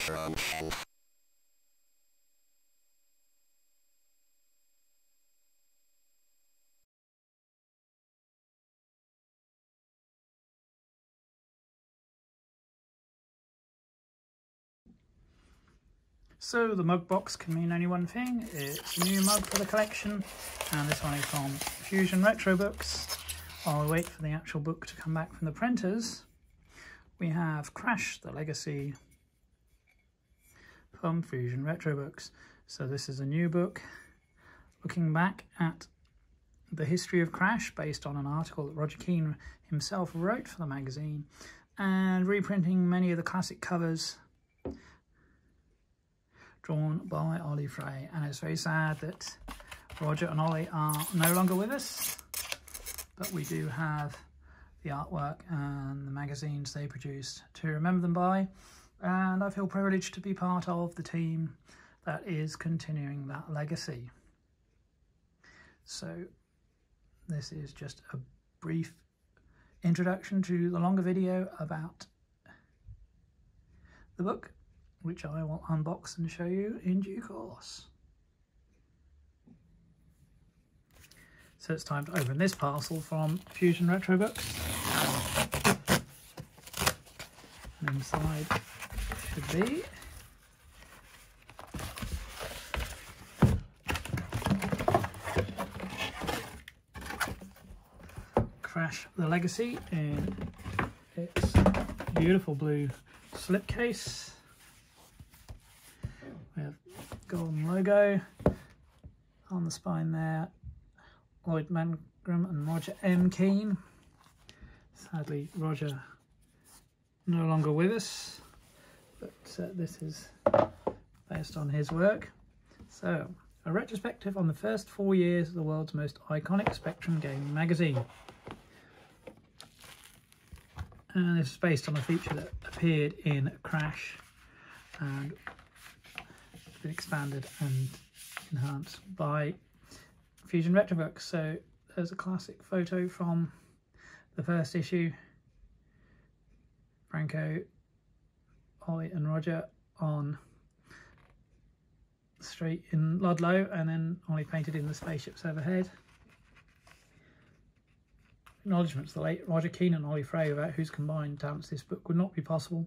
So the mug box can mean only one thing. It's a new mug for the collection, and this one is from Fusion Retro Books. While we wait for the actual book to come back from the printers, we have Crash, the Legacy from Fusion Retro Books. So this is a new book looking back at the history of Crash based on an article that Roger Kean himself wrote for the magazine, and reprinting many of the classic covers drawn by Oli Frey. And it's very sad that Roger and Oli are no longer with us, but we do have the artwork and the magazines they produced to remember them by, and I feel privileged to be part of the team that is continuing that legacy. So this is just a brief introduction to the longer video about the book, which I will unbox and show you in due course. So it's time to open this parcel from Fusion Retro Books. And inside should be Crash the Legacy in its beautiful blue slipcase. We have golden logo on the spine there. Lloyd Mangrum and Roger M. Kean. Sadly, Roger no longer with us, but this is based on his work. So, a retrospective on the first 4 years of the world's most iconic Spectrum gaming magazine. And this is based on a feature that appeared in Crash and been expanded and enhanced by Fusion Retro Books. So there's a classic photo from the first issue. Franco, Oli and Roger on the street in Ludlow, and then Oli painted in the spaceships overhead. Acknowledgements, the late Roger Kean and Oli Frey, about whose combined talents this book would not be possible.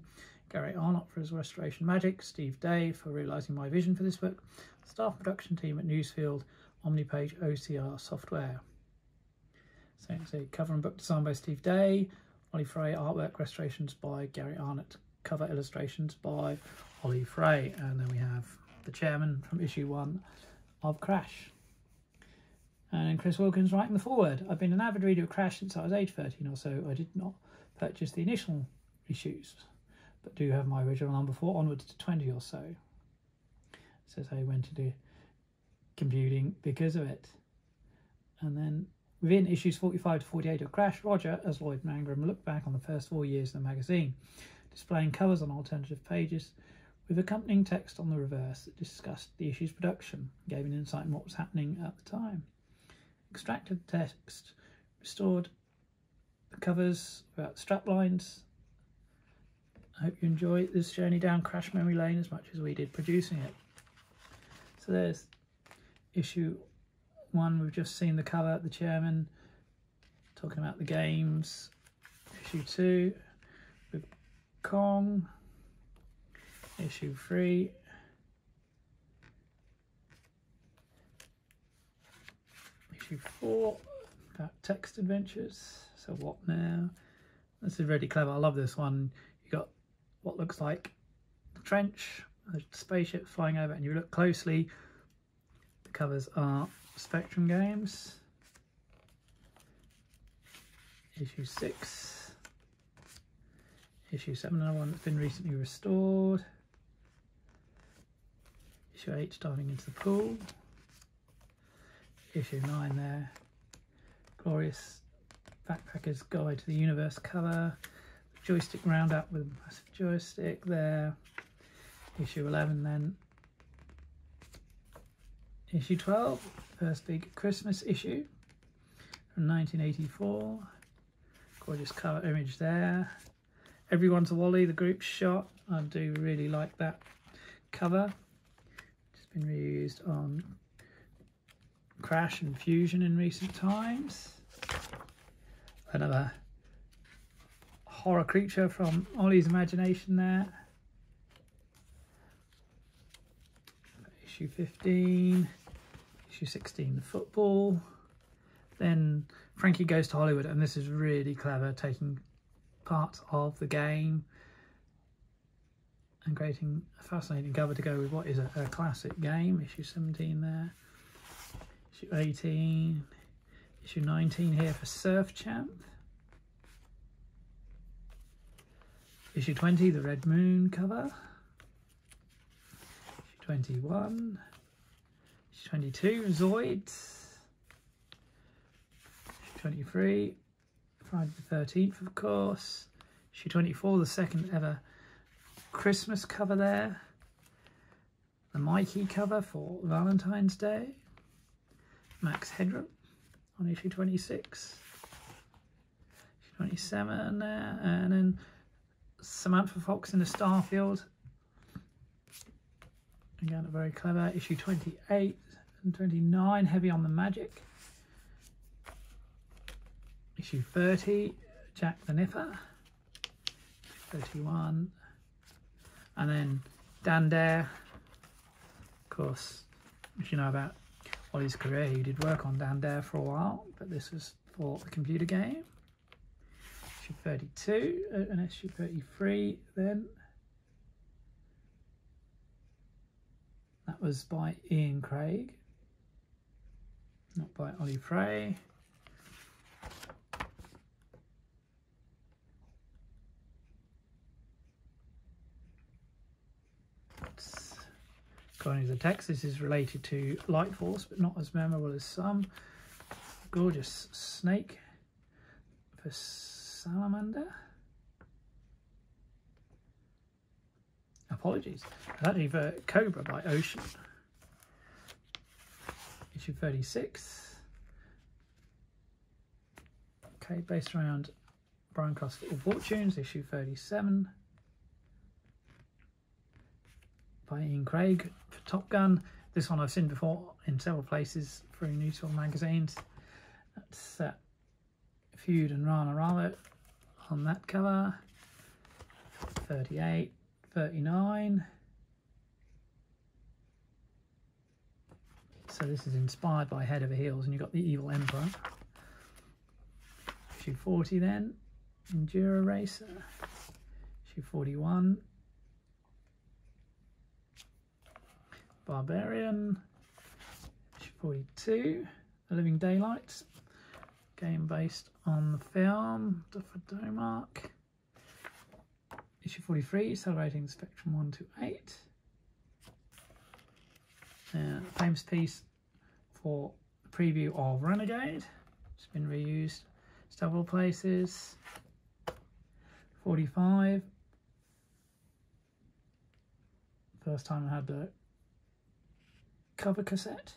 Gary Arnott for his restoration magic, Steve Day for realising my vision for this book, the staff production team at Newsfield, Omnipage OCR software. So it's a cover and book design by Steve Day, Oli Frey, artwork restorations by Gary Arnott, cover illustrations by Oli Frey, and then we have the chairman from issue 1 of Crash. And Chris Wilkins writing the foreword. I've been an avid reader of Crash since I was age 13 or so. I did not purchase the initial issues, but do have my original number 4 onwards to 20 or so. It says I went into computing because of it. And then within issues 45 to 48 of Crash, Roger, as Lloyd Mangrum, looked back on the first 4 years of the magazine, displaying covers on alternative pages with accompanying text on the reverse that discussed the issue's production, gave an insight in what was happening at the time. Extracted the text, restored the covers without strap lines. I hope you enjoy this journey down Crash memory lane as much as we did producing it. So there's issue 1, we've just seen the cover, the chairman talking about the games. Issue 2 with Kong. Issue 3. Issue 4 about text adventures. So what now? This is really clever. I love this one. You got what looks like the trench, a spaceship flying over, and you look closely, the covers are Spectrum games. Issue 6. Issue 7, another one that's been recently restored. Issue 8, diving into the pool. Issue 9 there, glorious Backpacker's Guide to the Universe cover, joystick roundup with a massive joystick there. Issue 11 then. Issue 12, first big Christmas issue from 1984. Gorgeous cover image there. Everyone's a Wally, the group shot. I do really like that cover. It's been reused on Crash and Fusion in recent times. Another horror creature from Oli's imagination there. Issue 15, issue 16, the football. Then Frankie Goes to Hollywood, and this is really clever, taking parts of the game and creating a fascinating cover to go with what is a classic game. Issue 17 there, issue 18, issue 19 here for Surf Champ. Issue 20, the Red Moon cover. Issue 21, issue 22, Zoids. 23, Friday the 13th, of course. Issue 24, the second ever Christmas cover there. The Mikey cover for Valentine's Day. Max Headroom on issue 26. Issue 27 there. And then Samantha Fox in the Starfield. Again, a very clever issue 28 and 29, heavy on the magic. Issue 30, Jack the Nipper. Issue 31. And then Dan Dare. Of course, if you know about Oli's career, he did work on Dan Dare for a while, but this was for the computer game. Issue 32 and issue 33 then. That was by Ian Craig, not by Oli Frey. According to the text, this is related to Light Force, but not as memorable as some. Gorgeous snake for Salamander. Apologies. Actually for Cobra by Ocean. Issue 36. Okay, based around Brian Cross Little Fortunes, issue 37. By Ian Craig for Top Gun. This one I've seen before in several places through Newsfield magazines. That's Feud and Rana Rama on that cover. 38, 39. So this is inspired by Head Over Heels, and you've got the Evil Emperor. Issue 40 then, Enduro Racer. Issue 41. Barbarian. Issue 42, A Living Daylights, game based on the film, Duffer Domark. Issue 43, celebrating Spectrum 1 to 8. A famous piece for the preview of Renegade. It's been reused several places. 45. First time I had the cover cassette,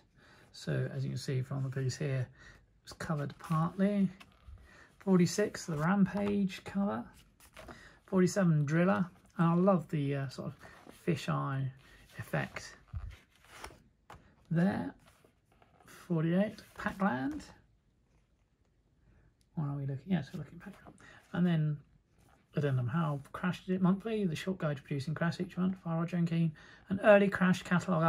so as you can see from the piece here, it was covered partly. 46, the Rampage cover. 47, Driller, and I love the sort of fisheye effect there. 48, Packland. Or are we looking? Yes, we're looking at Packland. And then Addendum, How Crash Did It Monthly, the short guide to producing Crash each month by Roger Kean, an early Crash catalogue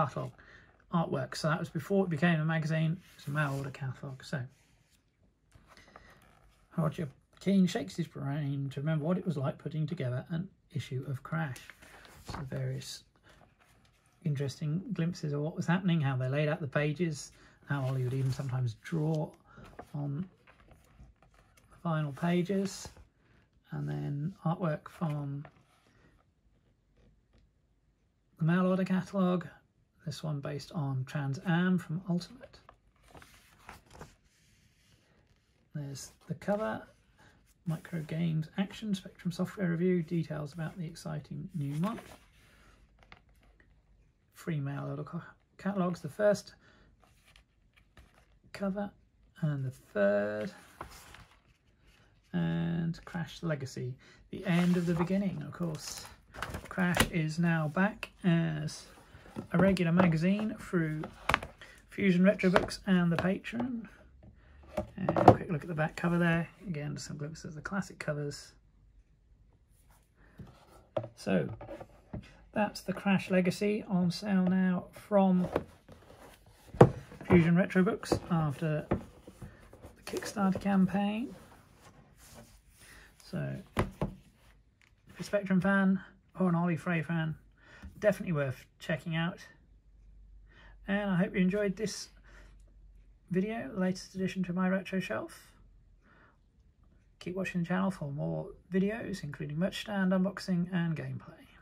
artwork. So that was before it became a magazine. It's a mail order catalogue. So Roger Kean shakes his brain to remember what it was like putting together an issue of Crash. So various interesting glimpses of what was happening, how they laid out the pages, how Oli would even sometimes draw on the final pages, and then artwork from the mail order catalogue. This one based on Trans Am from Ultimate. There's the cover, Micro Games Action, Spectrum Software Review, details about the exciting new month. Free mail order catalogues, the first cover and the third. And Crash Legacy, the end of the beginning, of course. CRASH is now back as a regular magazine through Fusion Retro Books and the Patreon. And a quick look at the back cover there. Again, some glimpses of the classic covers. So that's the CRASH Legacy on sale now from Fusion Retro Books after the Kickstarter campaign. So if you're a Spectrum fan or an Oli Frey fan, definitely worth checking out. And I hope you enjoyed this video, the latest addition to my retro shelf. Keep watching the channel for more videos, including merch stand, unboxing and gameplay.